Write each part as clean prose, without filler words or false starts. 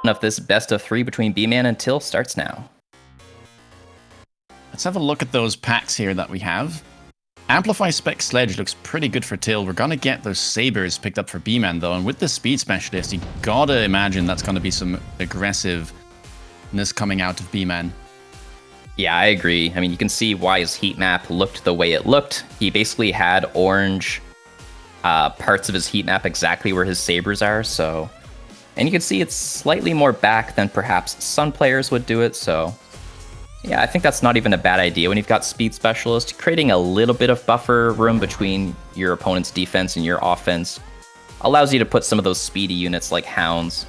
of this best of 3 between Bman and Till starts now. Let's have a look at those packs here that we have. Amplify Spec Sledge looks pretty good for Till. We're going to get those Sabers picked up for Bman, though. And with the Speed Specialist, you gotta imagine that's going to be some aggressiveness coming out of Bman. Yeah, I agree. I mean, you can see why his heat map looked the way it looked. He basically had orange parts of his heat map exactly where his Sabers are, so... And you can see it's slightly more back than perhaps Sun players would do it, so... Yeah, I think that's not even a bad idea when you've got Speed Specialist. Creating a little bit of buffer room between your opponent's defense and your offense allows you to put some of those speedy units like Hounds,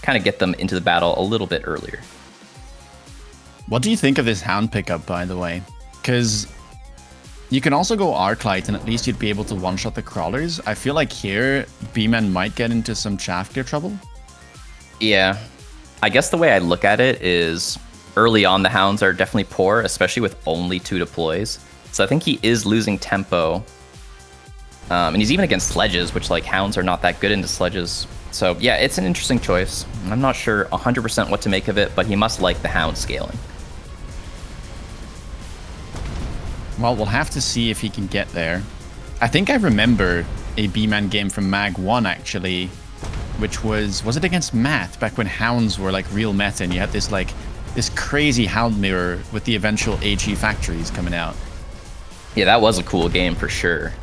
kind of get them into the battle a little bit earlier. What do you think of this Hound pickup, by the way? Because you can also go Arclight, and at least you'd be able to one-shot the Crawlers. I feel like here, Bman might get into some chaff clear trouble. Yeah. I guess the way I look at it is... Early on, the Hounds are definitely poor, especially with only 2 deploys. So I think he is losing tempo. And he's even against Sledges, which, like, Hounds are not that good into Sledges. So, yeah, it's an interesting choice. I'm not sure 100% what to make of it, but he must like the Hound scaling. Well, we'll have to see if he can get there. I think I remember a Bman game from Mag 1, actually, which was it against Math, back when Hounds were, like, real meta, and you had this, like... this crazy Hound mirror with the eventual AG factories coming out. Yeah, that was a cool game for sure.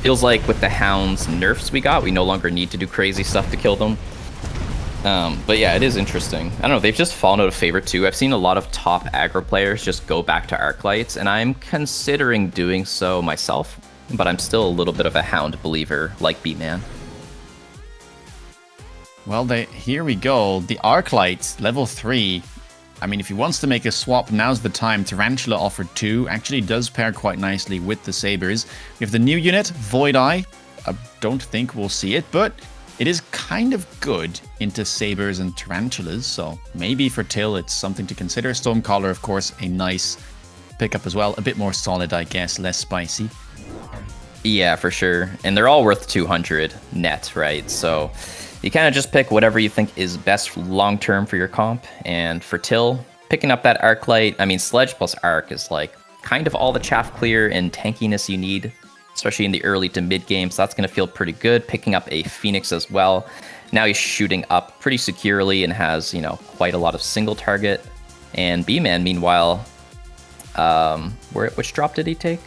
Feels like with the Hounds nerfs we got, we no longer need to do crazy stuff to kill them. But yeah, it is interesting. I don't know, they've just fallen out of favor too. I've seen a lot of top aggro players just go back to Arclights, and I'm considering doing so myself, but I'm still a little bit of a Hound believer like Bman. Well, here we go. The Arclight, level 3. I mean, if he wants to make a swap, now's the time. Tarantula offered 2. Actually does pair quite nicely with the Sabers. We have the new unit, Void Eye. I don't think we'll see it, but it is kind of good into Sabers and Tarantulas, so maybe for Till it's something to consider. Stormcaller, of course, a nice pickup as well. A bit more solid, I guess, less spicy. Yeah, for sure. And they're all worth 200 net, right? So... you kind of just pick whatever you think is best long-term for your comp. And for Till, picking up that Arclight, I mean, Sledge plus Arc is like kind of all the chaff clear and tankiness you need, especially in the early to mid game. So that's going to feel pretty good. Picking up a Phoenix as well. Now he's shooting up pretty securely and has, you know, quite a lot of single target. And Bman, meanwhile, which drop did he take?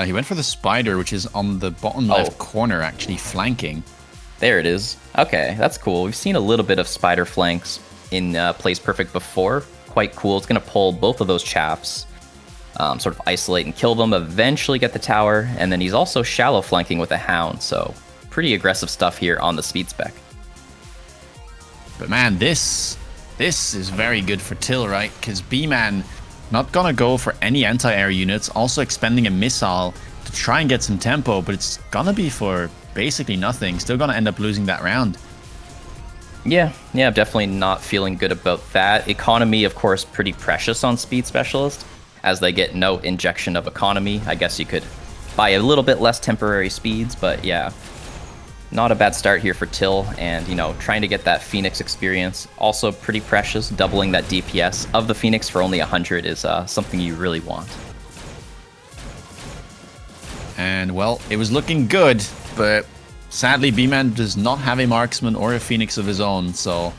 He went for the Spider, which is on the bottom left corner, actually, flanking. There it is. Okay, that's cool. We've seen a little bit of Spider flanks in Plays Perfect before. Quite cool. It's going to pull both of those chaffs, sort of isolate and kill them, eventually get the tower, and then he's also shallow flanking with a Hound, so pretty aggressive stuff here on the speed spec. But man, this is very good for Till, right? Because Bman... not gonna go for any anti-air units, also expending a missile to try and get some tempo, but it's gonna be for basically nothing. Still gonna end up losing that round. Yeah, definitely not feeling good about that. Economy, of course, pretty precious on Speed Specialist, as they get no injection of economy. I guess you could buy a little bit less temporary speeds, but yeah. Not a bad start here for Till, and, you know, trying to get that Phoenix experience, also pretty precious. Doubling that DPS of the Phoenix for only 100 is something you really want. And, well, it was looking good, but sadly Bman does not have a marksman or a Phoenix of his own, so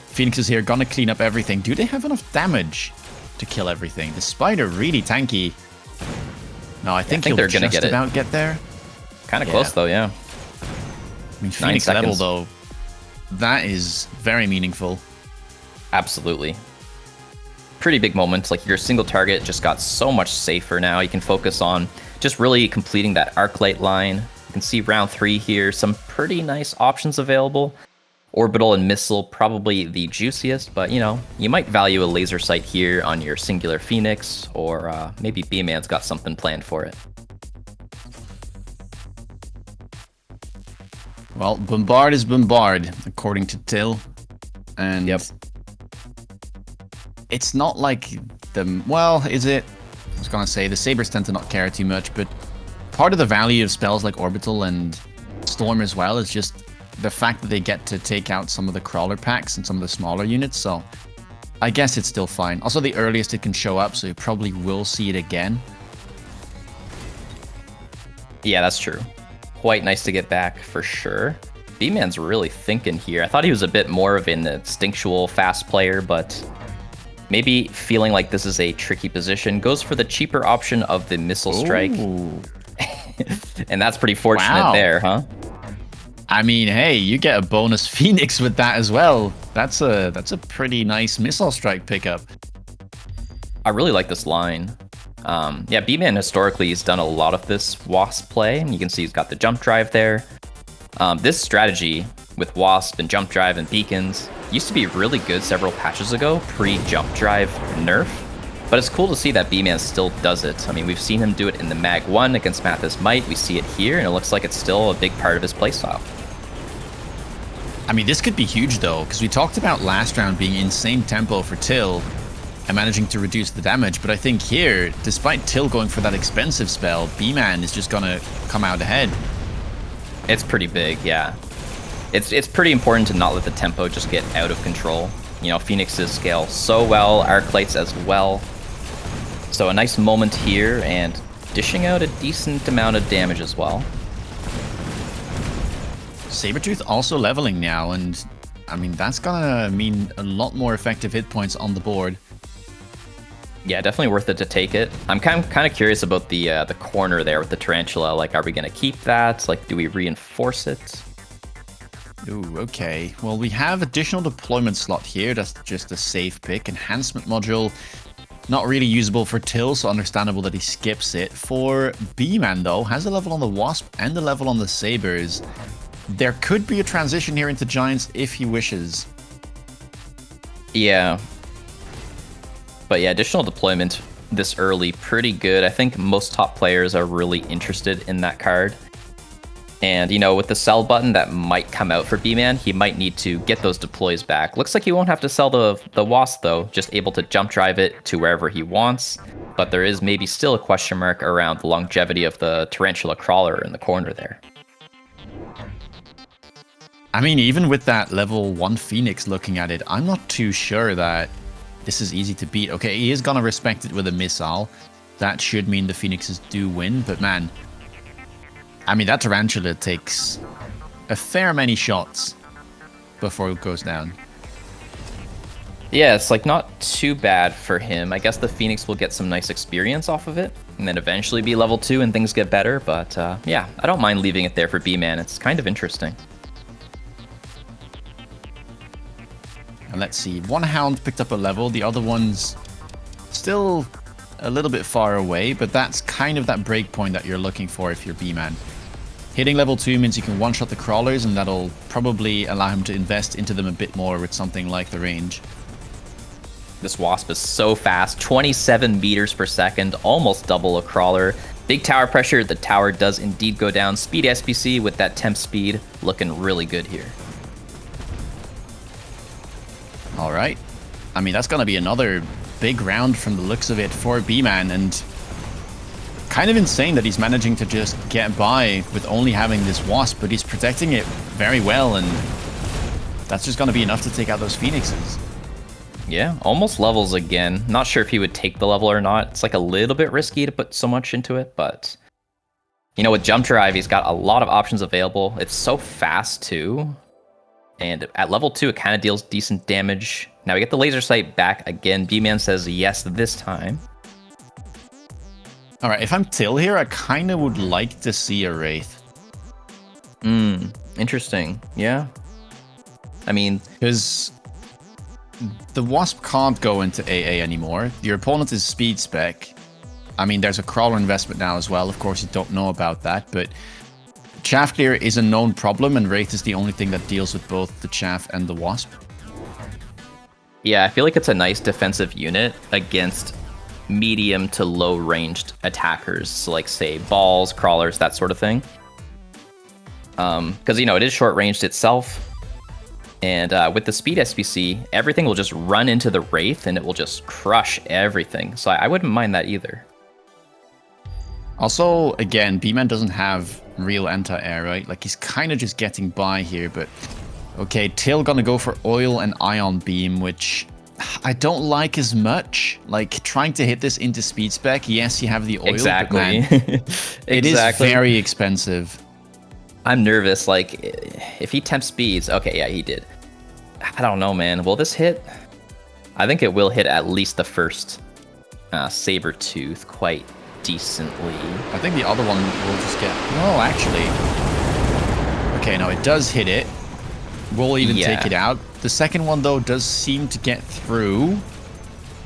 Phoenix is here, gonna clean up everything. Do they have enough damage to kill everything? The Spider really tanky. No, I think they're gonna just about get there. Kind of close, though, yeah. I mean, Phoenix level, though, that is very meaningful. Absolutely. Pretty big moment. Like, your single target just got so much safer now. You can focus on just really completing that Arclight line. You can see round 3 here. Some pretty nice options available. Orbital and Missile, probably the juiciest, but, you know, you might value a laser sight here on your singular Phoenix, or maybe Bman's got something planned for it. Well, Bombard is Bombard, according to Till. And yep. It's not like the... well, is it? I was going to say, the Sabers tend to not care too much, but part of the value of spells like Orbital and Storm as well is just the fact that they get to take out some of the crawler packs and some of the smaller units, so I guess it's still fine. Also, the earliest it can show up, so you probably will see it again. Yeah, that's true. Quite nice to get back for sure. Bman's really thinking here. I thought he was a bit more of an instinctual fast player, but maybe feeling like this is a tricky position. Goes for the cheaper option of the missile strike. And that's pretty fortunate there, huh? I mean, hey, you get a bonus Phoenix with that as well. That's a pretty nice missile strike pickup. I really like this line. Yeah, Bman historically has done a lot of this Wasp play. You can see he's got the jump drive there. This strategy with Wasp and jump drive and beacons used to be really good several patches ago, pre-jump drive nerf. But it's cool to see that Bman still does it. I mean, we've seen him do it in the Mag 1 against Mathis Might. We see it here, and it looks like it's still a big part of his playstyle. I mean, this could be huge, though, because we talked about last round being insane tempo for Till and managing to reduce the damage. But I think here, despite Till going for that expensive spell, Bman is just going to come out ahead. It's pretty big, yeah. It's pretty important to not let the tempo just get out of control. You know, Phoenixes scale so well, Arclights as well. So a nice moment here, and dishing out a decent amount of damage as well. Sabretooth also leveling now, and I mean, that's gonna mean a lot more effective hit points on the board. Yeah, definitely worth it to take it. I'm kind of curious about the corner there with the Tarantula. Like, are we gonna keep that? Like, do we reinforce it? Ooh, okay. Well, we have additional deployment slot here. That's just a safe pick. Enhancement module, not really usable for Till, so understandable that he skips it. For Bman, though, has a level on the Wasp and a level on the Sabers. There could be a transition here into Giants if he wishes. Yeah. But yeah, additional deployment this early, pretty good. I think most top players are really interested in that card. And, you know, with the sell button that might come out for Bman, he might need to get those deploys back. Looks like he won't have to sell the Wasp, though, just able to jump drive it to wherever he wants. But there is maybe still a question mark around the longevity of the Tarantula Crawler in the corner there. I mean, even with that level 1 Phoenix looking at it, I'm not too sure that this is easy to beat. Okay, he is going to respect it with a missile. That should mean the Phoenixes do win, but man, I mean, that Tarantula takes a fair many shots before it goes down. Yeah, it's like not too bad for him. I guess the Phoenix will get some nice experience off of it, and then eventually be level 2 and things get better. But yeah, I don't mind leaving it there for Bman. It's kind of interesting. And let's see, one Hound picked up a level, the other one's still a little bit far away, but that's kind of that breakpoint that you're looking for if you're Bman. Hitting level 2 means you can one-shot the crawlers, and that'll probably allow him to invest into them a bit more with something like the range. This Wasp is so fast, 27 meters per second, almost double a crawler. Big tower pressure, the tower does indeed go down. Speed SBC with that temp speed, looking really good here. All right. I mean, that's going to be another big round from the looks of it for Bman, and kind of insane that he's managing to just get by with only having this Wasp, but he's protecting it very well, and that's just going to be enough to take out those Phoenixes. Yeah, almost levels again. Not sure if he would take the level or not. It's like a little bit risky to put so much into it, but you know, with Jump Drive, he's got a lot of options available. It's so fast too. And at level 2, it kind of deals decent damage. Now we get the laser sight back again. Bman says yes this time. All right, if I'm Till here, I kind of would like to see a Wraith. Interesting. Yeah. I mean, because the Wasp can't go into AA anymore. Your opponent is speed spec. I mean, there's a crawler investment now as well. Of course, you don't know about that, but Chaff Clear is a known problem, and Wraith is the only thing that deals with both the Chaff and the Wasp. Yeah, I feel like it's a nice defensive unit against medium to low ranged attackers, so like say balls, crawlers, that sort of thing. Because you know, it is short ranged itself, and with the speed SBC, everything will just run into the Wraith and it will just crush everything. So I wouldn't mind that either. Also, again, Bman doesn't have real anti-air, right? Like, he's kind of just getting by here, but... Okay, Till gonna go for oil and ion beam, which I don't like as much. Like, trying to hit this into speed spec, yes, you have the oil, Exactly. but man, it is very expensive. I'm nervous. Like, if he temp speeds... Okay, yeah, he did. I don't know, man. Will this hit? I think it will hit at least the first saber tooth quite decently. I think the other one will just get... No, actually. Okay, no, it does hit it. We'll even take it out. The second one, though, does seem to get through.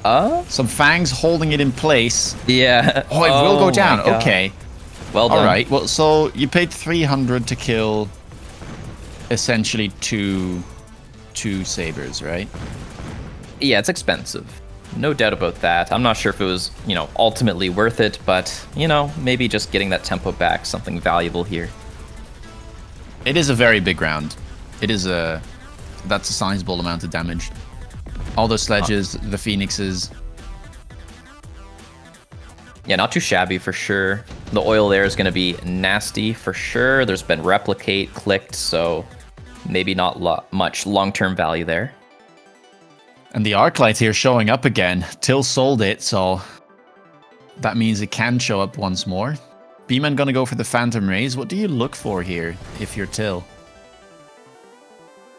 Some fangs holding it in place. Yeah. Oh, it will go down. Okay. Well done. All right. Well, so you paid 300 to kill essentially two sabers, right? Yeah, it's expensive. No doubt about that. I'm not sure if it was, ultimately worth it, but, maybe just getting that tempo back, something valuable here. It is a very big round. It is that's a sizable amount of damage. All the sledges, the phoenixes. Yeah, not too shabby for sure. The oil there is going to be nasty for sure. There's been replicate clicked, so maybe not much long-term value there. And the Arclight here showing up again. Till sold it, so that means it can show up once more. Bman gonna go for the Phantom Rays. What do you look for here if you're Till?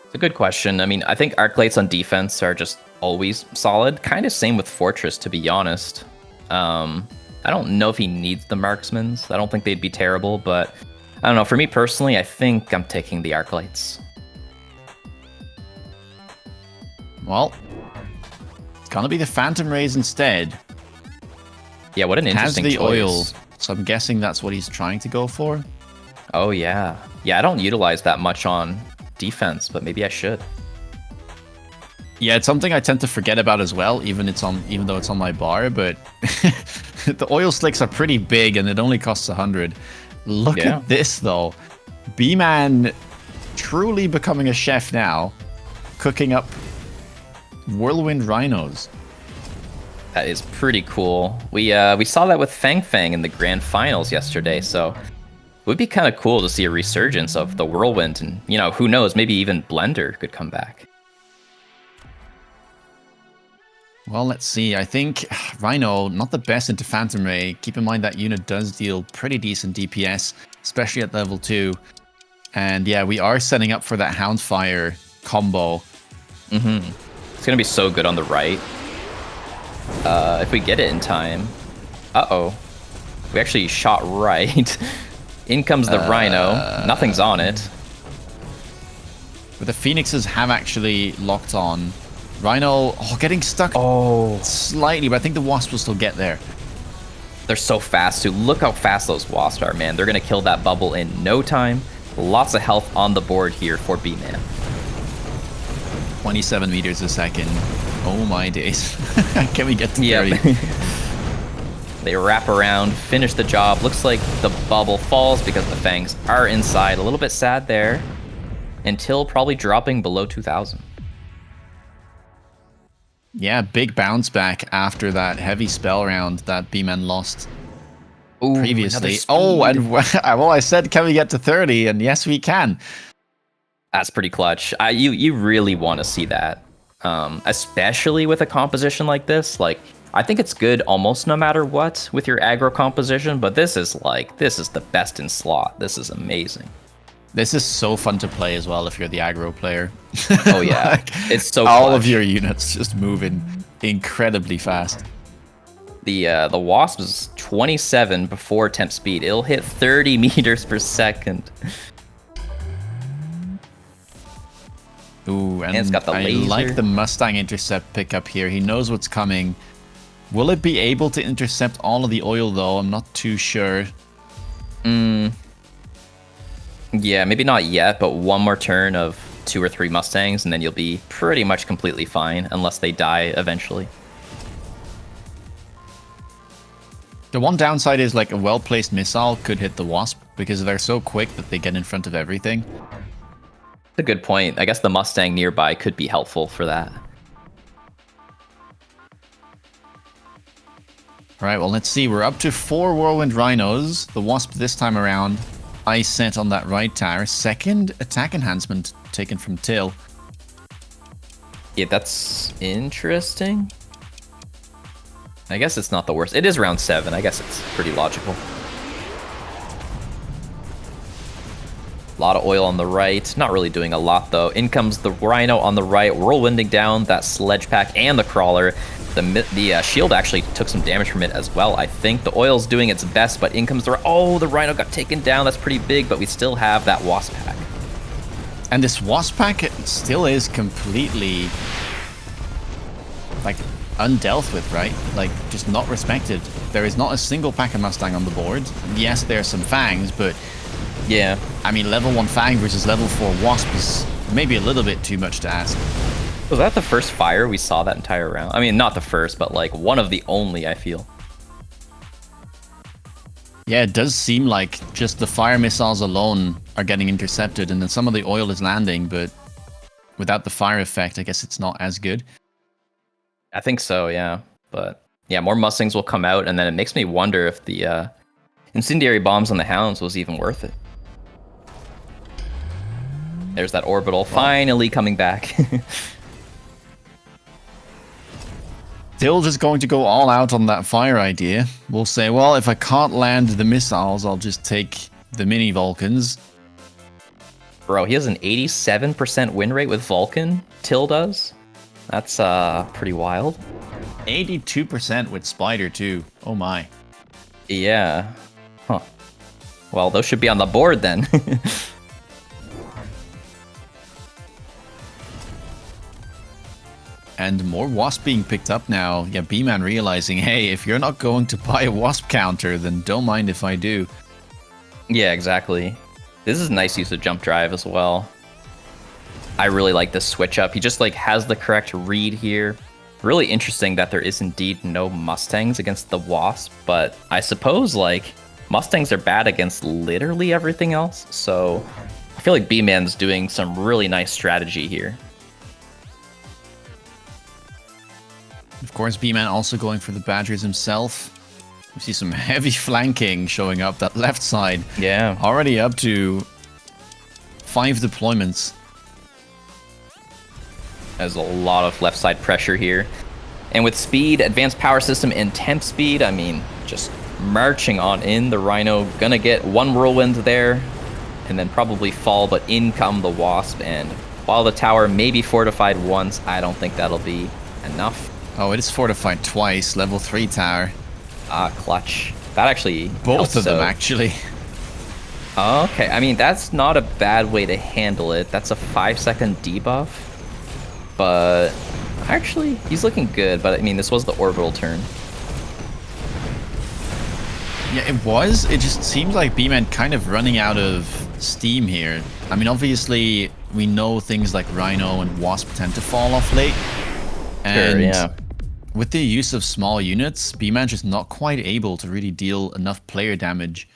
It's a good question. I mean, I think Arclights on defense are just always solid. Kind of same with Fortress, to be honest. I don't know if he needs the Marksmans. I don't think they'd be terrible, but I don't know. For me personally, I think I'm taking the Arclights. Well, it's gonna be the Phantom Rays instead. Yeah, what an interesting choice. Has the oil, choice. so I'm guessing that's what he's trying to go for. Oh yeah, I don't utilize that much on defense, but maybe I should. Yeah, it's something I tend to forget about as well, even though it's on my bar. But the oil slicks are pretty big, and it only costs 100. Look at this though, Bman truly becoming a chef now, cooking up whirlwind rhinos. That is pretty cool. We saw that with Fang Fang in the grand finals yesterday, so it would be kind of cool to see a resurgence of the whirlwind, and who knows, maybe even Blender could come back. Well, let's see. I think Rhino, not the best into Phantom Ray. Keep in mind that unit does deal pretty decent DPS, especially at level 2. And yeah, we are setting up for that Houndfire combo. It's going to be so good on the right. If we get it in time. Uh-oh. We actually shot right. In comes the Rhino. Nothing's on it. But the Phoenixes have actually locked on. Rhino, getting stuck slightly, but I think the Wasp will still get there. They're so fast, too. Look how fast those Wasps are, man. They're going to kill that bubble in no time. Lots of health on the board here for Bman. 27 meters a second. Oh my days. Can we get to 30? They wrap around, finish the job. Looks like the bubble falls because the Fangs are inside. A little bit sad there. Until probably dropping below 2,000. Yeah, big bounce back after that heavy spell round that Bman lost previously. Oh, and well, I said, can we get to 30? And yes, we can. That's pretty clutch. You really want to see that, especially with a composition like this. Like, I think it's good almost no matter what with your aggro composition, but this is the best in slot. This is amazing. This is so fun to play as well if you're the aggro player. Oh yeah, it's so all clutch. Of your units just moving incredibly fast. The Wasp is 27 before temp speed. It'll hit 30 meters per second. Ooh, and it's got the laser. I like the Mustang intercept pickup here. He knows what's coming. Will it be able to intercept all of the oil though? I'm not too sure. Yeah, maybe not yet, but one more turn of 2 or 3 Mustangs, and then you'll be pretty much completely fine, unless they die eventually. The one downside is like a well-placed missile could hit the Wasp, because they're so quick that they get in front of everything. That's a good point. I guess the Mustang nearby could be helpful for that. All right, well, let's see. We're up to 4 Whirlwind Rhinos. The Wasp this time around. I set on that right tower. Second attack enhancement taken from Till. Yeah, that's interesting. I guess it's not the worst. It is round 7. I guess it's pretty logical. A lot of oil on the right. Not really doing a lot, though. In comes the Rhino on the right, whirlwinding down that Sledge Pack and the Crawler. The shield actually took some damage from it as well. I think the oil's doing its best, but in comes the... Oh, the Rhino got taken down. That's pretty big, but we still have that Wasp Pack. And this Wasp Pack still is completely, like, undealt with, right? Like, just not respected. There is not a single Pack of Mustang on the board. Yes, there are some Fangs, but... Yeah. I mean, level 1 Fang versus level 4 Wasp is maybe a little bit too much to ask. Was that the first fire we saw that entire round? I mean, not the first, but like one of the only, I feel. Yeah, it does seem like just the fire missiles alone are getting intercepted, and then some of the oil is landing, but without the fire effect, I guess it's not as good. I think so, yeah. But yeah, more Mustangs will come out, and then it makes me wonder if the incendiary bombs on the Hounds was even worth it. There's that orbital finally coming back. Still just going to go all out on that fire idea. We'll say, well, if I can't land the missiles, I'll just take the mini Vulcans. Bro, he has an 87% win rate with Vulcan. Till does. That's pretty wild. 82% with Spider, too. Oh my. Yeah. Huh. Well, those should be on the board then. And more Wasp being picked up now. Yeah, Bman realizing, hey, if you're not going to buy a Wasp counter, then don't mind if I do. Yeah, exactly. This is a nice use of jump drive as well. I really like this switch up. He just like has the correct read here. Really interesting that there is indeed no Mustangs against the Wasp, but I suppose like Mustangs are bad against literally everything else. So I feel like Bman's doing some really nice strategy here. Of course, Bman also going for the Badgers himself. We see some heavy flanking showing up that left side. Yeah. Already up to 5 deployments. There's a lot of left side pressure here. And with speed, advanced power system, and temp speed, I mean, just marching on in. The Rhino gonna get 1 whirlwind there and then probably fall, but in come the Wasp. And while the tower may be fortified once, I don't think that'll be enough. Oh, it is fortified twice. Level 3 tower. Ah, clutch. That actually Both of them, out. actually. Okay, I mean, that's not a bad way to handle it. That's a 5-second debuff. But actually, he's looking good. But I mean, this was the orbital turn. Yeah, it was. It just seems like Bman kind of running out of steam here. I mean, obviously, we know things like Rhino and Wasp tend to fall off late. And sure, yeah. With the use of small units, Bman just not quite able to really deal enough player damage.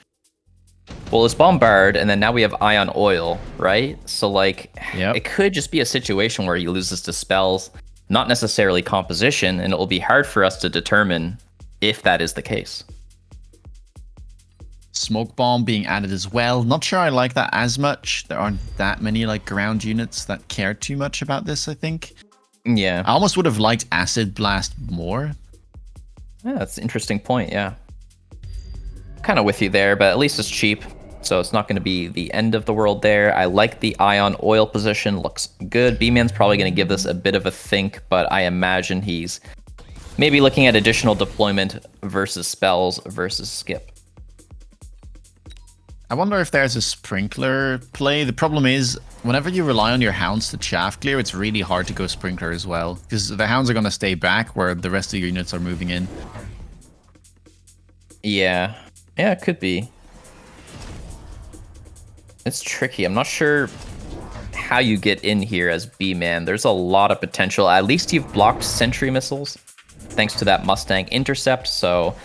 Well, it's Bombard, and then now we have Ion Oil, right? So, like, Yep. It could just be a situation where he loses to spells, not necessarily composition, and it will be hard for us to determine if that is the case. Smoke Bomb being added as well. Not sure I like that as much. There aren't that many like ground units that care too much about this, I think. Yeah. I almost would have liked Acid Blast more. Yeah, that's an interesting point, yeah. Kind of with you there, but at least it's cheap, so it's not going to be the end of the world there. I like the Ion Oil position, looks good. Bman's probably going to give this a bit of a think, but I imagine he's maybe looking at additional deployment versus spells versus skip. I wonder if there's a sprinkler play. The problem is, whenever you rely on your hounds to chaff clear, it's really hard to go sprinkler as well, because the hounds are going to stay back where the rest of your units are moving in. Yeah. Yeah, it could be. It's tricky. I'm not sure how you get in here as Bman. There's a lot of potential. At least you've blocked sentry missiles thanks to that Mustang intercept, so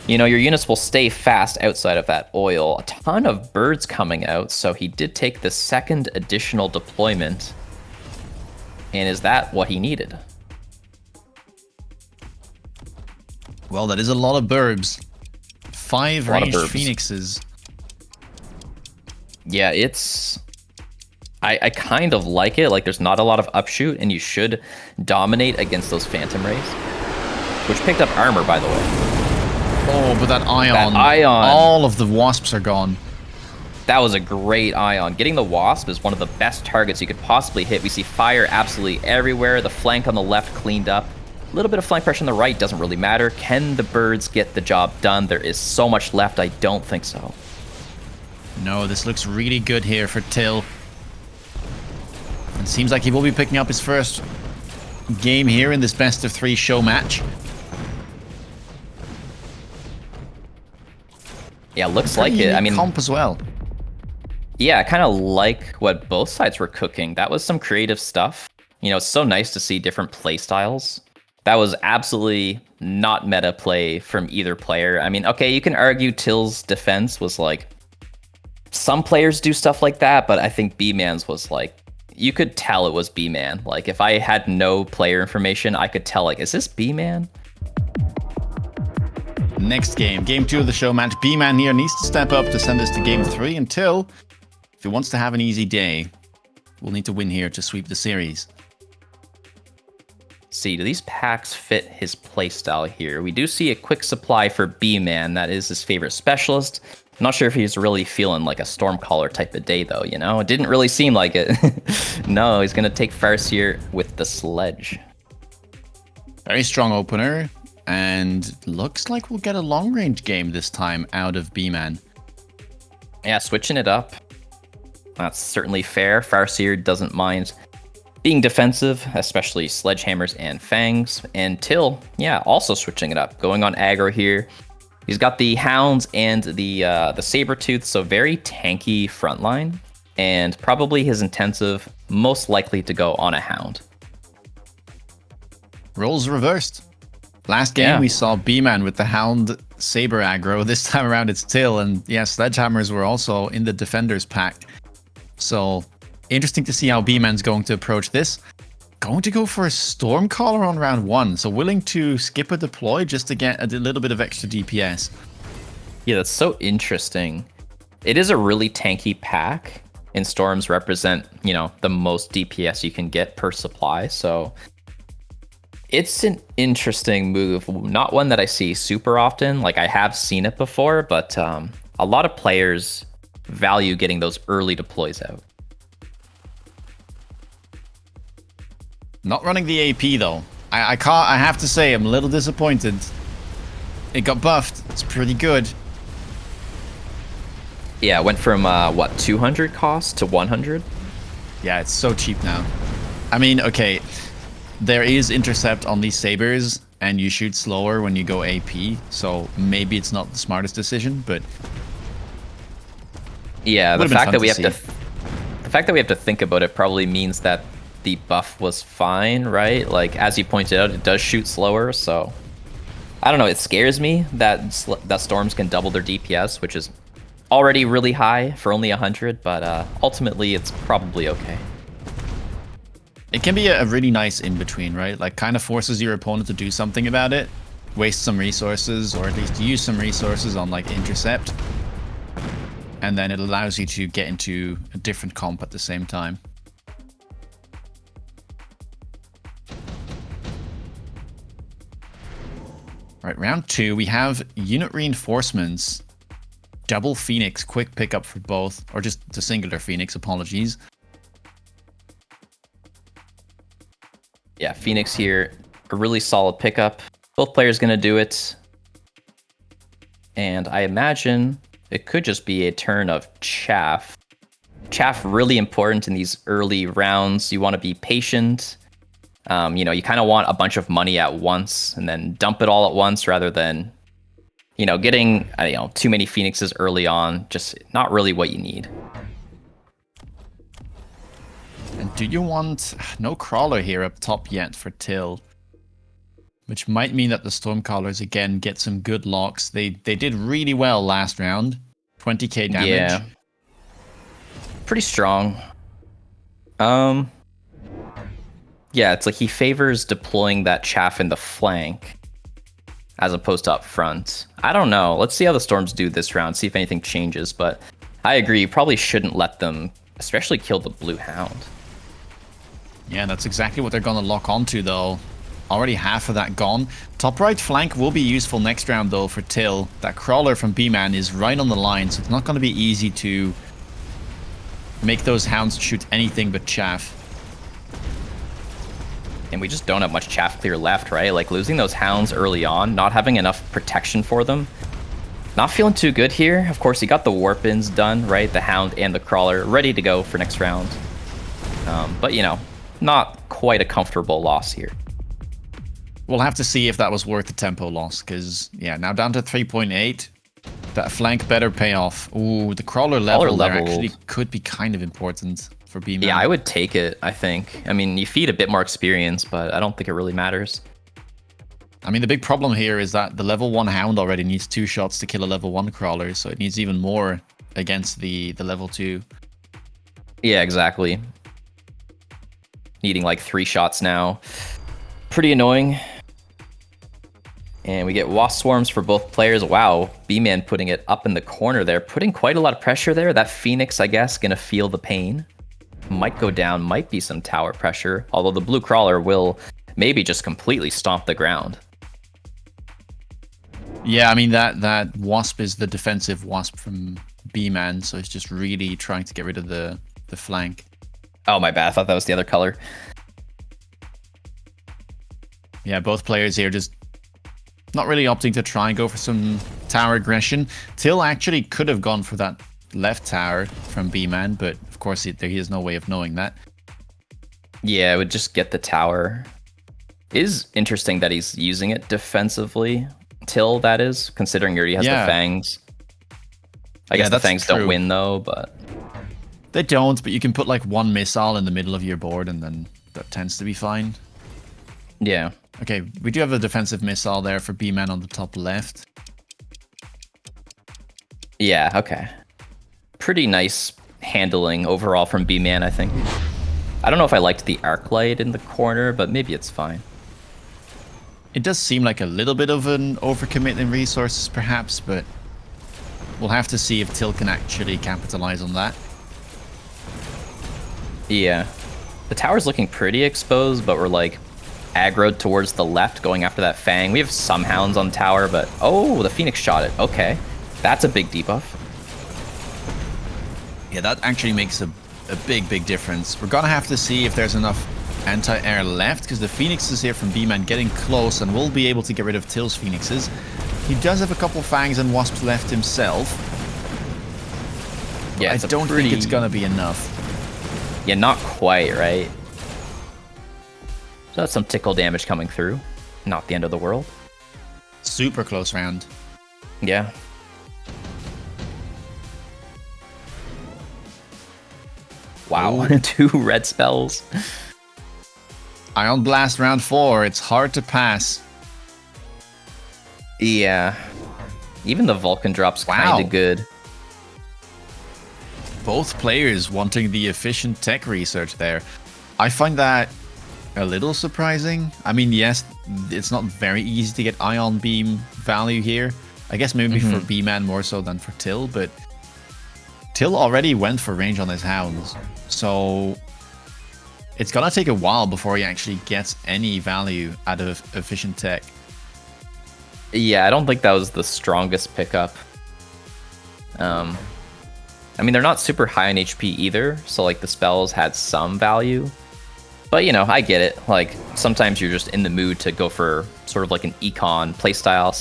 you know, your units will stay fast outside of that oil. A ton of birds coming out, so he did take the second additional deployment. And is that what he needed? Well, that is a lot of burbs. 5 ranged phoenixes. Yeah, it's... I kind of like it. Like, there's not a lot of upshoot, and you should dominate against those Phantom Rays. Which picked up armor, by the way. Oh, but that ion. That ion. All of the wasps are gone. That was a great ion. Getting the wasp is one of the best targets you could possibly hit. We see fire absolutely everywhere. The flank on the left cleaned up. A little bit of flank pressure on the right doesn't really matter. Can the birds get the job done? There is so much left. I don't think so. No, this looks really good here for Till. It seems like he will be picking up his first game here in this best of 3 show match. Yeah, looks like it. I mean, comp as well. Yeah, I kind of like what both sides were cooking. That was some creative stuff. You know, it's so nice to see different play styles. That was absolutely not meta play from either player. I mean, okay, you can argue Till's defense was like, some players do stuff like that, but I think Bman's was like, you could tell it was Bman. Like, if I had no player information, I could tell, like, is this Bman? Next game, game 2 of the show match. Bman here needs to step up to send us to game 3 until, if he wants to have an easy day, we'll need to win here to sweep the series. See, do these packs fit his playstyle here? We do see a quick supply for Bman. That is his favorite specialist. I'm not sure if he's really feeling like a Stormcaller type of day, though, you know? It didn't really seem like it. No, he's going to take Farseer with the Sledge. Very strong opener, and looks like we'll get a long-range game this time out of Bman. Yeah, switching it up. That's certainly fair. Farseer doesn't mind being defensive, especially Sledgehammers and Fangs. And Till, yeah, also switching it up, going on aggro here. He's got the Hounds and the Sabertooth, so very tanky frontline. And probably his intensive, most likely to go on a Hound. Roles reversed. Last game we saw Bman with the Hound Saber aggro. This time around it's Till, and yeah, Sledgehammers were also in the Defenders pack. So interesting to see how Bman's going to approach this. Going to go for a Stormcaller on round 1, so willing to skip a deploy just to get a little bit of extra DPS. Yeah, that's so interesting. It is a really tanky pack, and Storms represent, you know, the most DPS you can get per supply, so it's an interesting move. Not one that I see super often. Like, I have seen it before, but a lot of players value getting those early deploys out. Not running the AP though. I have to say, I'm a little disappointed. It got buffed. It's pretty good. Yeah, it went from what, 200 cost to 100? Yeah, it's so cheap now. I mean, okay, there is intercept on these sabers, and you shoot slower when you go AP, so maybe it's not the smartest decision, but yeah, the fact that we have to think about it probably means that the buff was fine, right? Like, as you pointed out, it does shoot slower, so I don't know, it scares me that Storms can double their DPS, which is already really high for only 100, but ultimately it's probably okay. It can be a really nice in-between, right? Like, kind of forces your opponent to do something about it, waste some resources, or at least use some resources on, like, intercept, and then it allows you to get into a different comp at the same time. Right, round 2, we have unit reinforcements, double Phoenix, quick pickup for both, or just the singular Phoenix, apologies. Yeah, Phoenix here, a really solid pickup. Both players going to do it. And I imagine it could just be a turn of Chaff. Chaff really important in these early rounds. You want to be patient. You know, you kind of want a bunch of money at once and then dump it all at once rather than, you know, getting, too many Phoenixes early on. Just not really what you need. And do you want no crawler here up top yet for Till? Which might mean that the Stormcallers again get some good locks. They did really well last round. 20k damage. Yeah. Pretty strong. Yeah, it's like he favors deploying that Chaff in the flank. as opposed to up front. I don't know. Let's see how the Storms do this round, see if anything changes. But I agree, you probably shouldn't let them, especially kill the Blue Hound. Yeah, that's exactly what they're going to lock onto, though. Already half of that gone. Top right flank will be useful next round, though, for Till. That crawler from Bman is right on the line, so it's not going to be easy to make those hounds shoot anything but chaff. And we just don't have much chaff clear left, right? Like, losing those hounds early on, not having enough protection for them. Not feeling too good here. Of course, he got the warp-ins done, right? The hound and the crawler ready to go for next round. But, you know, not quite a comfortable loss here. We'll have to see if that was worth the tempo loss, because, yeah, now down to 3.8. That flank better pay off. Ooh, the crawler level there actually could be kind of important for Bman. Yeah, I would take it, I think. I mean, you feed a bit more experience, but I don't think it really matters. I mean, the big problem here is that the level 1 hound already needs 2 shots to kill a level 1 crawler, so it needs even more against the level 2. Yeah, exactly. Needing like 3 shots now. Pretty annoying. And we get Wasp Swarms for both players. Wow, Bman putting it up in the corner there. Putting quite a lot of pressure there. That Phoenix, I guess, gonna feel the pain. Might go down, might be some tower pressure. Although the blue crawler will maybe just completely stomp the ground. Yeah, I mean, that Wasp is the defensive Wasp from Bman, so it's just really trying to get rid of the flank. Oh, my bad. I thought that was the other color. Yeah, both players here just not really opting to try and go for some tower aggression. Till actually could have gone for that left tower from Bman, but of course he has no way of knowing that. Yeah, it would just get the tower. It is interesting that he's using it defensively. Till, that is, considering he already has the fangs. I guess the fangs don't win though, but... They don't, but you can put like 1 missile in the middle of your board and then that tends to be fine. Yeah. Okay, we do have a defensive missile there for Bman on the top left. Yeah, okay. Pretty nice handling overall from Bman, I think. I don't know if I liked the arc light in the corner, but maybe it's fine. It does seem like a little bit of an overcommit in resources, perhaps, but we'll have to see if Till can actually capitalize on that. Yeah. The tower's looking pretty exposed, but we're like aggroed towards the left, going after that Fang. We have some hounds on tower, but... Oh, the Phoenix shot it. Okay. That's a big debuff. Yeah, that actually makes a big, big difference. We're gonna have to see if there's enough anti-air left, because the Phoenixes here from Bman getting close, and we'll be able to get rid of Till's Phoenixes. He does have a couple Fangs and Wasps left himself. Yeah, I don't think it's gonna be enough. Yeah, not quite, right? So that's some tickle damage coming through. Not the end of the world. Super close round. Yeah. Wow, 2 red spells. Ion Blast round 4, it's hard to pass. Yeah. Even the Vulcan drop's kind of good. Both players wanting the efficient tech research there. I find that a little surprising. I mean, yes, it's not very easy to get Ion Beam value here. I guess maybe for Bman more so than for Till, but Till already went for range on his hounds. So it's gonna take a while before he actually gets any value out of efficient tech. Yeah, I don't think that was the strongest pickup. I mean, they're not super high on HP either, so like the spells had some value. But you know, I get it. Like sometimes you're just in the mood to go for sort of like an econ playstyle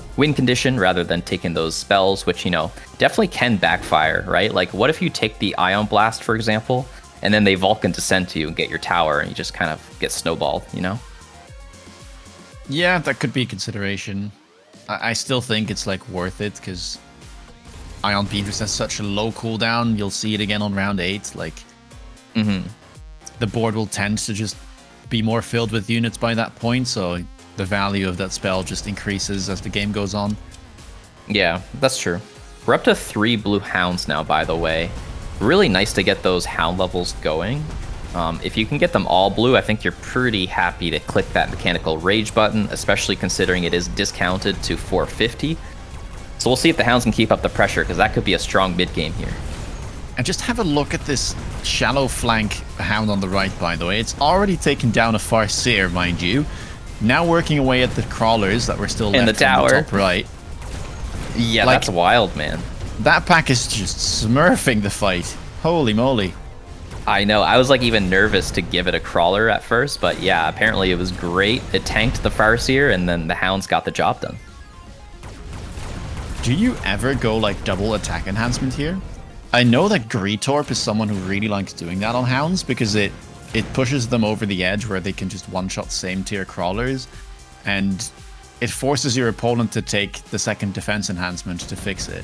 / win condition rather than taking those spells, which, you know, definitely can backfire, right? Like what if you take the Ion Blast, for example, and then they Vulcan Descent to you and get your tower and you just kind of get snowballed, you know? Yeah, that could be a consideration. I still think it's like worth it because Ion Beam just has such a low cooldown. You'll see it again on round 8. Like, the board will tend to just be more filled with units by that point, so the value of that spell just increases as the game goes on. Yeah, that's true. We're up to 3 blue hounds now, by the way. Really nice to get those hound levels going. If you can get them all blue, I think you're pretty happy to click that mechanical rage button, especially considering it is discounted to 450. So we'll see if the Hounds can keep up the pressure, because that could be a strong mid game here. And just have a look at this shallow flank Hound on the right, by the way. It's already taken down a Farseer, mind you. Now working away at the crawlers that were still left in the tower. On the top right. Yeah, like, that's wild, man. That pack is just smurfing the fight. Holy moly. I know. I was like even nervous to give it a crawler at first, but yeah, apparently it was great. It tanked the Farseer, and then the Hounds got the job done. Do you ever go like double attack enhancement here? I know that Greetorp is someone who really likes doing that on Hounds because it pushes them over the edge where they can just one-shot same tier crawlers, and it forces your opponent to take the second defense enhancement to fix it.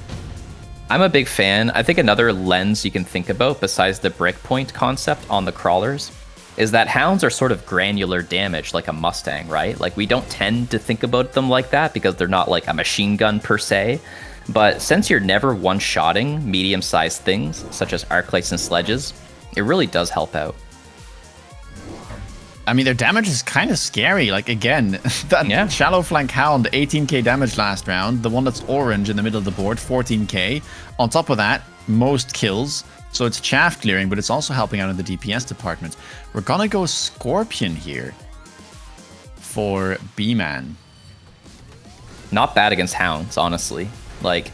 I'm a big fan. I think another lens you can think about besides the breakpoint concept on the crawlers is that Hounds are sort of granular damage like a Mustang, right? Like we don't tend to think about them like that because they're not like a machine gun per se. But since you're never one-shotting medium-sized things such as arc lights and sledges, it really does help out. I mean, their damage is kind of scary. Like, again, that shallow flank Hound, 18k damage last round. The one that's orange in the middle of the board, 14k. On top of that, most kills. So it's chaff clearing, but it's also helping out in the DPS department. We're going to go Scorpion here for Bman. Not bad against Hounds, honestly. Like,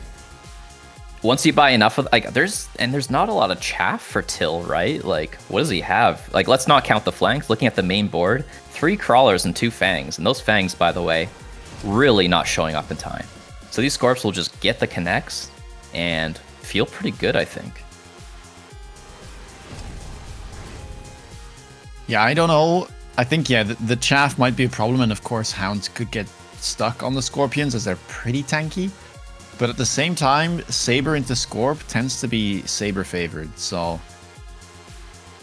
once you buy enough of, like, there's not a lot of chaff for Till, right? Like, what does he have? Like, let's not count the flanks. Looking at the main board, 3 crawlers and 2 fangs. And those fangs, by the way, really not showing up in time. So these Scorps will just get the connects and feel pretty good, I think. Yeah, I don't know. I think, yeah, the chaff might be a problem. And of course, Hounds could get stuck on the Scorpions as they're pretty tanky. But at the same time, Saber into Scorp tends to be Saber favored, so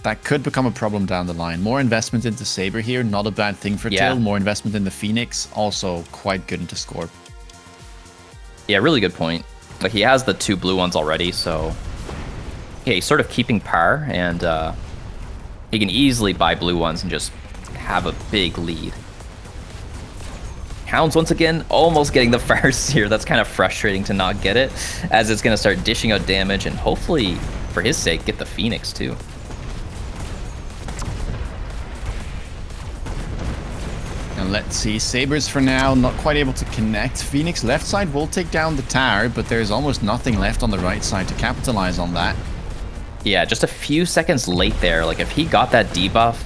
that could become a problem down the line. More investment into Saber here, not a bad thing for Till. More investment in the Phoenix, also quite good into Scorp. Yeah, really good point. Like, he has the 2 blue ones already, so yeah, he's sort of keeping par, and he can easily buy blue ones and just have a big lead. Hounds, once again, almost getting the Farseer. That's kind of frustrating to not get it, as it's going to start dishing out damage, and hopefully, for his sake, get the Phoenix, too. And let's see, Sabers for now, not quite able to connect. Phoenix left side will take down the tower, but there's almost nothing left on the right side to capitalize on that. Yeah, just a few seconds late there. Like, if he got that debuff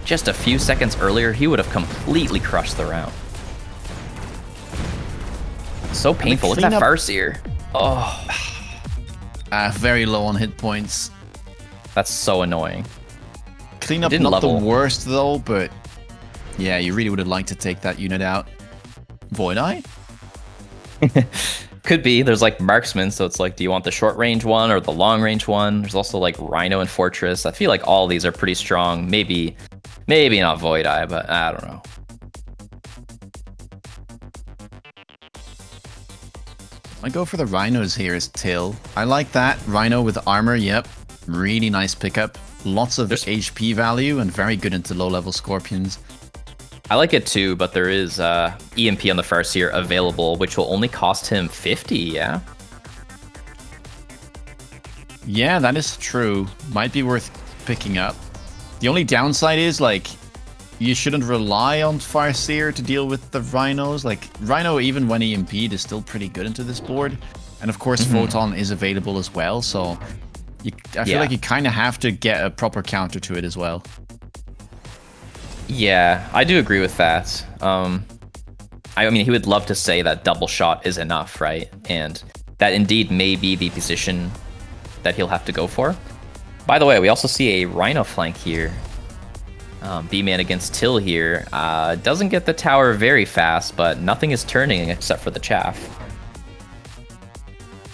just a few seconds earlier, he would have completely crushed the round. So painful. Look at that Farseer. Oh. Very low on hit points. That's so annoying. Cleanup not the worst, though, but yeah, you really would have liked to take that unit out. Void Eye? Could be. There's like marksman, so it's like, do you want the short range one or the long range one? There's also like Rhino and Fortress. I feel like all these are pretty strong. Maybe not Void Eye, but I don't know. I go for the Rhinos here as Till. I like that. Rhino with armor, yep. Really nice pickup. Lots of HP value and very good into low-level Scorpions. I like it too, but there is EMP on the Farseer available, which will only cost him 50, yeah? Yeah, that is true. Might be worth picking up. The only downside is, like, you shouldn't rely on Farseer to deal with the Rhinos. Like, Rhino, even when EMP'd, is still pretty good into this board. And of course, Photon is available as well, so I feel like you kind of have to get a proper counter to it as well. Yeah, I do agree with that. I mean, he would love to say that double shot is enough, right? And that indeed may be the position that he'll have to go for. By the way, we also see a Rhino flank here. Bman against Till here. Doesn't get the tower very fast, but nothing is turning except for the chaff.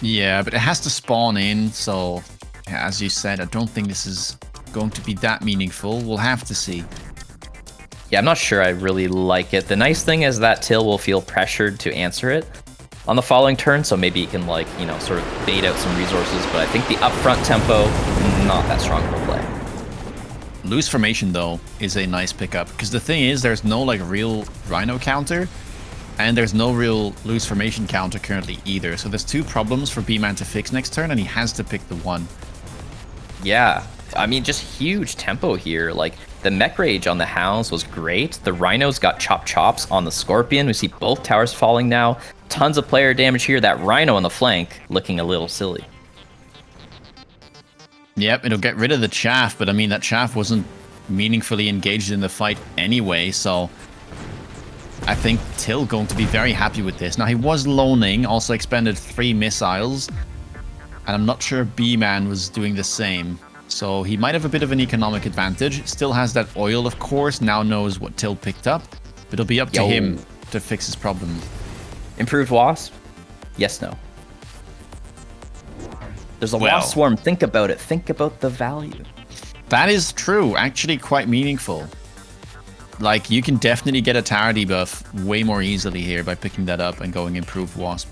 Yeah, but it has to spawn in, so as you said, I don't think this is going to be that meaningful. We'll have to see. Yeah, I'm not sure I really like it. The nice thing is that Till will feel pressured to answer it on the following turn, so maybe he can, like, you know, sort of bait out some resources, but I think the upfront tempo, not that strong for play. Loose formation, though, is a nice pickup. Because the thing is, there's no, like, real Rhino counter. And there's no real loose formation counter currently either. So there's two problems for Bman to fix next turn, and he has to pick the one. Yeah. I mean, just huge tempo here. Like, the mech rage on the hounds was great. The rhinos got chop chops on the scorpion. We see both towers falling now. Tons of player damage here. That rhino on the flank looking a little silly. Yep, it'll get rid of the chaff, but I mean, that chaff wasn't meaningfully engaged in the fight anyway, so I think Till going to be very happy with this. Now, he was loaning, also expended 3 missiles, and I'm not sure Bman was doing the same, so he might have a bit of an economic advantage. Still has that oil, of course, now knows what Till picked up, but it'll be up to him to fix his problem. Improved wasp? Yes, no. There's a wasp swarm. Think about it. Think about the value. That is true. Actually, quite meaningful. Like, you can definitely get a tower debuff way more easily here by picking that up and going improved wasp.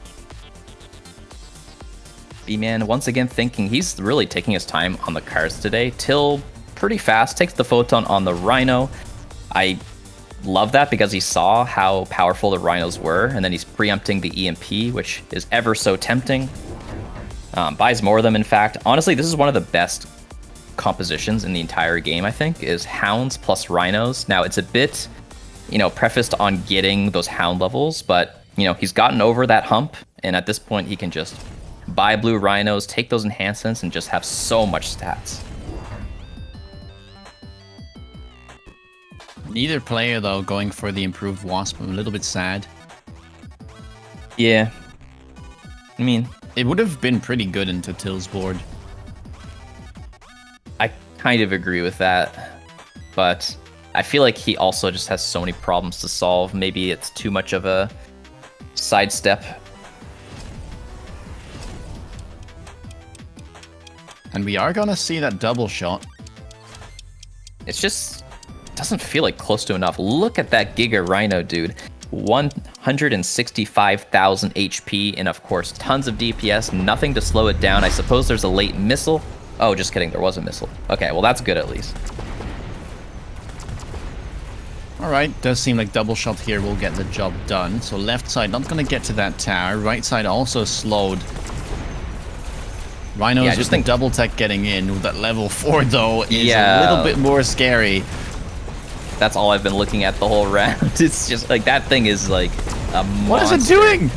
Bman once again thinking he's really taking his time on the cards today. Till pretty fast takes the photon on the rhino. I love that because he saw how powerful the rhinos were, and then he's preempting the EMP, which is ever so tempting. Buys more of them, in fact. Honestly, this is one of the best compositions in the entire game, I think, is hounds plus rhinos. Now, it's a bit, prefaced on getting those hound levels, but, he's gotten over that hump, and at this point, he can just buy blue rhinos, take those enhancements, and just have so much stats. Neither player, though, going for the improved wasp. I'm a little bit sad. Yeah. I mean, it would have been pretty good into Till's board. I kind of agree with that, but I feel like he also just has so many problems to solve. Maybe it's too much of a sidestep. And we are going to see that double shot. It's just doesn't feel like close to enough. Look at that Giga Rhino, dude. 165,000 HP, and of course, tons of DPS, nothing to slow it down. I suppose there's a late missile. Oh, just kidding, there was a missile. Okay, well, that's good at least. Alright, does seem like double shot here will get the job done. So left side not going to get to that tower. Right side also slowed. Rhinos just think double tech getting in with that level 4, though, is a little bit more scary. That's all I've been looking at the whole round. It's just like that thing is like a monster. What is it doing?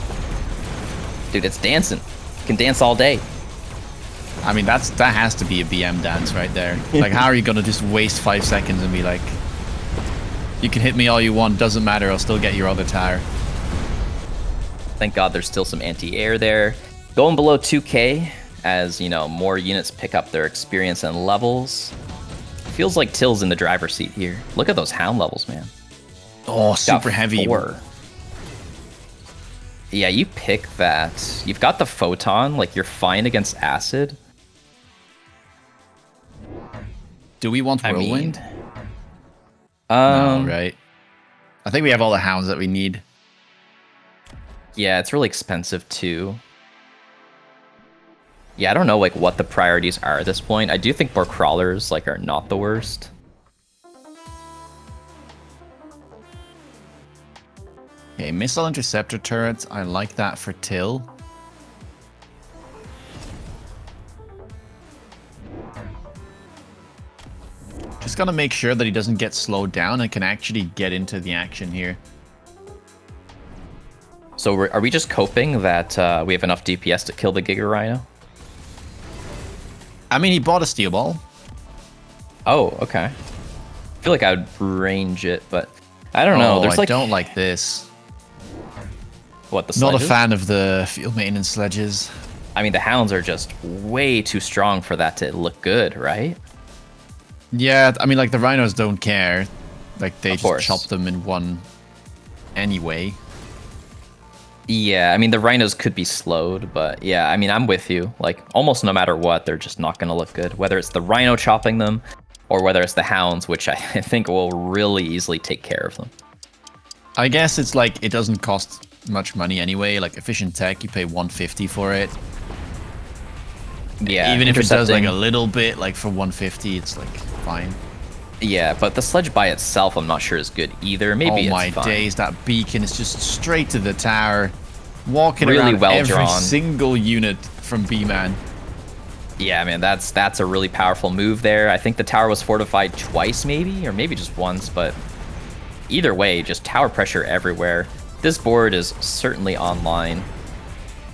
Dude, it's dancing. It can dance all day. I mean, that has to be a BM dance right there. Like, how are you going to just waste 5 seconds and be like, you can hit me all you want, doesn't matter, I'll still get your other tower. Thank God there's still some anti-air there. Going below 2k as, more units pick up their experience and levels. Feels like Till's in the driver's seat here. Look at those hound levels, man. Oh, super heavy. 4. Yeah, you pick that. You've got the photon, like you're fine against acid. Do we want whirlwind? No, right. I think we have all the hounds that we need. Yeah, it's really expensive too. Yeah, I don't know what the priorities are at this point. I do think more crawlers are not the worst. Okay, missile interceptor turrets. I like that for Till. Just gotta make sure that he doesn't get slowed down and can actually get into the action here. So are we just coping that we have enough DPS to kill the Giga Rhino? I mean, he bought a steel ball. Oh, okay. I feel like I would range it, but I don't know. I don't like this. What, the sledges? Not a fan of the field maintenance sledges. I mean, the hounds are just way too strong for that to look good, right? Yeah, I mean, the rhinos don't care. They just chop them in one anyway. Yeah, I mean, the rhinos could be slowed, but yeah, I mean, I'm with you. Almost no matter what, they're just not going to look good. Whether it's the rhino chopping them, or whether it's the hounds, which I think will really easily take care of them. I guess it's it doesn't cost much money anyway. Efficient tech, you pay 150 for it. Yeah, even if it does a little bit, for 150, it's fine. Yeah, but the sledge by itself, I'm not sure is good either. Maybe Oh it's my fine. days, that beacon is just straight to the tower. Walking Really around well every drawn. single unit from Bman. Yeah, man, that's a really powerful move there. I think the tower was fortified twice, maybe, or maybe just once, but either way, just tower pressure everywhere. This board is certainly online.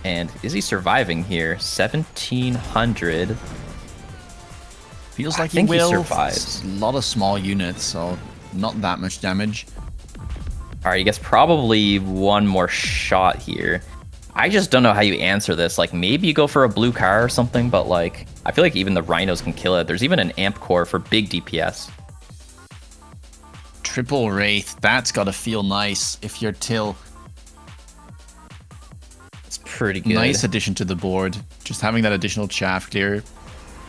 And is he surviving here? 1700. Feels I like think he will. survives. A lot of small units, so not that much damage. All right, he gets probably one more shot here. I just don't know how you answer this. Like, maybe you go for a blue car or something, but like, I feel like even the rhinos can kill it. There's even an amp core for big DPS. Triple Wraith, that's gotta feel nice if you're Till. It's pretty good. Nice addition to the board. Just having that additional chaff clear.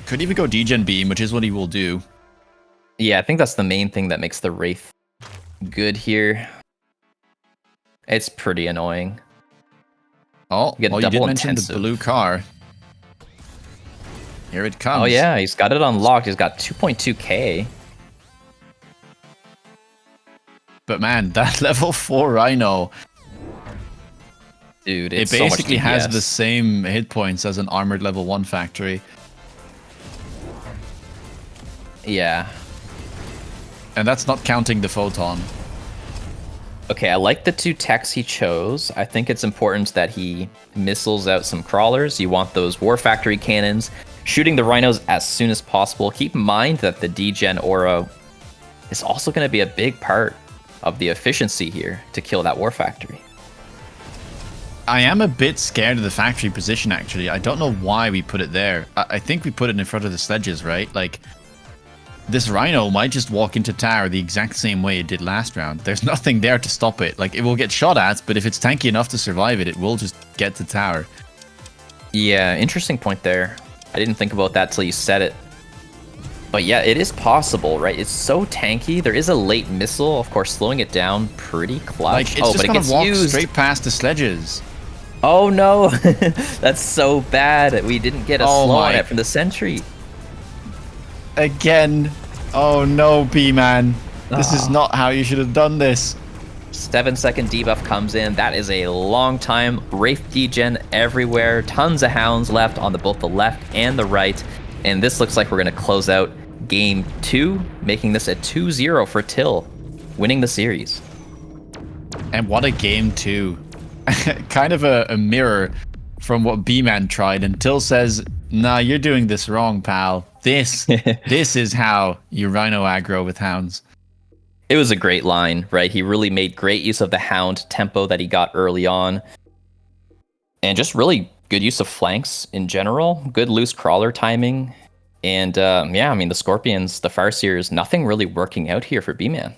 Could even go Degen Beam, which is what he will do. Yeah, I think that's the main thing that makes the Wraith good here. It's pretty annoying. Oh, You get well, you did double mention the intensive. blue car. Here it comes. Oh yeah, he's got it unlocked. He's got 2.2k. But man, that level 4 Rhino, Dude, it it's so much basically has DPS. the same hit points as an armored level 1 factory. Yeah. And that's not counting the photon. Okay, I like the 2 techs he chose. I think it's important that he missiles out some crawlers. You want those War Factory cannons shooting the rhinos as soon as possible. Keep in mind that the degen aura is also going to be a big part of the efficiency here to kill that War Factory. I am a bit scared of the factory position, actually. I don't know why we put it there. I think we put it in front of the sledges, right? Like, this Rhino might just walk into tower the exact same way it did last round. There's nothing there to stop it. Like, it will get shot at, but if it's tanky enough to survive it, it will just get to tower. Yeah, interesting point there. I didn't think about that till you said it. But yeah, it is possible, right? It's so tanky. There is a late missile, of course, slowing it down pretty clutch. Like, it's just but it gonna gets walk used. straight past the sledges. Oh no, that's so bad. We didn't get a Oh slow on my. it from the sentry. Again. Oh no, B-Man. This is not how you should have done this. 7-second debuff comes in. That is a long time. Wraith degen everywhere. Tons of hounds left on both the left and the right. And this looks like we're going to close out game 2, making this a 2-0 for Till, winning the series. And what a game, too. Kind of a mirror from what B-Man tried. And Till says, nah, you're doing this wrong, pal. This is how you rhino aggro with hounds. It was a great line, right? He really made great use of the hound tempo that he got early on. And just really good use of flanks in general. Good loose crawler timing. And yeah, I mean, the Scorpions, the Farseers, nothing really working out here for B-Man.